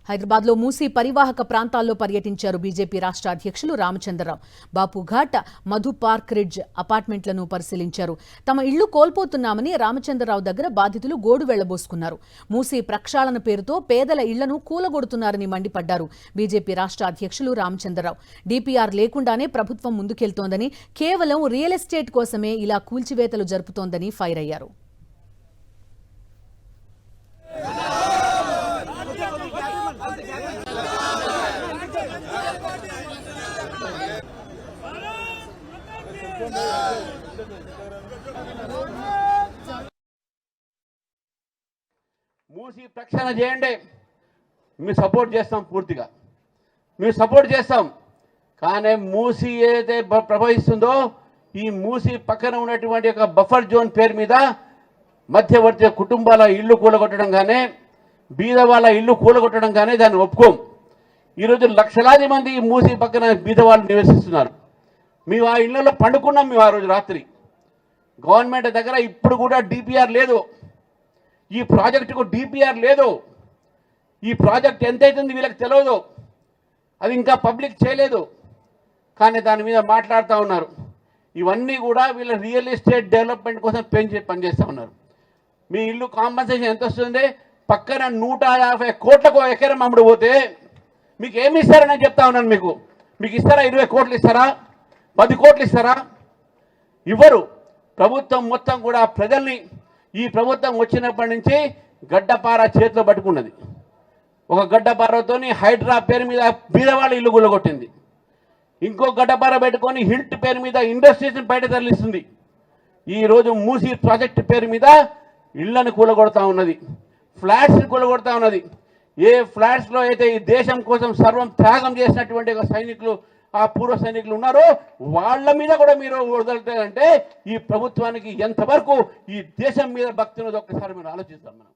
హైదరాబాద్ లో మూసీ పరివాహక ప్రాంతాల్లో పర్యటించారు బీజేపీ రాష్ట్ర అధ్యక్షులు రామచంద్రరావు. బాపుఘాట్, మధు పార్క్ రిడ్జ్ అపార్ట్మెంట్లను పరిశీలించారు. తమ ఇళ్లు కోల్పోతున్నామని రామచంద్రరావు దగ్గర బాధితులు గోడు వెళ్లబోసుకున్నారు. మూసీ ప్రక్షాళన పేరుతో పేదల ఇళ్లను కూలగొడుతున్నారని మండిపడ్డారు బీజేపీ రాష్ట్ర అధ్యక్షులు రామచంద్రరావు. డీపీఆర్ లేకుండానే ప్రభుత్వం ముందుకెళ్తోందని, కేవలం రియల్ ఎస్టేట్ కోసమే ఇలా కూల్చివేతలు జరుపుతోందని ఫైర్ అయ్యారు. మూసి ప్రక్షాళన చేయండి, మేము సపోర్ట్ చేస్తాం, పూర్తిగా మేము సపోర్ట్ చేస్తాం. కానీ మూసి ఏదైతే ప్రవహిస్తుందో ఈ మూసి పక్కన ఉన్నటువంటి ఒక బఫర్ జోన్ పేరు మీద మధ్యవర్తి కుటుంబాల ఇల్లు కూలగొట్టడం కానీ, బీద వాళ్ళ ఇల్లు కూలగొట్టడం కానీ దాన్ని ఒప్పుకోం. ఈరోజు లక్షలాది మంది ఈ మూసి పక్కన బీద వాళ్ళు నివసిస్తున్నారు. మేము ఆ ఇళ్లలో పండుకున్నాం. మేము ఆ రోజు రాత్రి గవర్నమెంట్ దగ్గర ఇప్పుడు కూడా డిపిఆర్ లేదు, ఈ ప్రాజెక్టుకు డిపిఆర్ లేదు. ఈ ప్రాజెక్ట్ ఎంతైతుంది వీళ్ళకి తెలియదు, అది ఇంకా పబ్లిక్ చేయలేదు. కానీ దాని మీద మాట్లాడుతూ ఉన్నారు. ఇవన్నీ కూడా వీళ్ళ రియల్ ఎస్టేట్ డెవలప్మెంట్ కోసం పనిచేస్తూ ఉన్నారు. మీ ఇల్లు కాంపన్సేషన్ ఎంత వస్తుంది? పక్కన 150 కోట్లకు ఎకరం అమ్ముడు పోతే మీకు ఏమి ఇస్తారని చెప్తా ఉన్నాను. మీకు ఇస్తారా? 20 కోట్లు ఇస్తారా? 10 కోట్లు ఇస్తారా? ఇవ్వరు. ప్రభుత్వం మొత్తం కూడా ప్రజల్ని, ఈ ప్రభుత్వం వచ్చినప్పటి నుంచి గడ్డపార చేతిలో పట్టుకున్నది. ఒక గడ్డపారతోని హైడ్రా పేరు మీద బీదవాళ్ళ ఇల్లు గుల్లగొట్టింది. ఇంకో గడ్డపార పెట్టుకొని హిల్ట్ పేరు మీద ఇండస్ట్రీస్ని బయట తరలిస్తుంది. ఈరోజు మూసీ ప్రాజెక్టు పేరు మీద ఇళ్లను కూలగొడతా ఉన్నది, ఫ్లాట్స్ని కూలగొడతా ఉన్నది. ఏ ఫ్లాట్స్లో అయితే ఈ దేశం కోసం సర్వం త్యాగం చేసినటువంటి సైనికులు, ఆ పూర్వ సైనికులు ఉన్నారో వాళ్ళ మీద కూడా మీరు వదలతారంటే ఈ ప్రభుత్వానికి ఎంతవరకు ఈ దేశం మీద భక్తి ఉన్నది ఒక్కసారి మీరు ఆలోచిస్తాం. మనం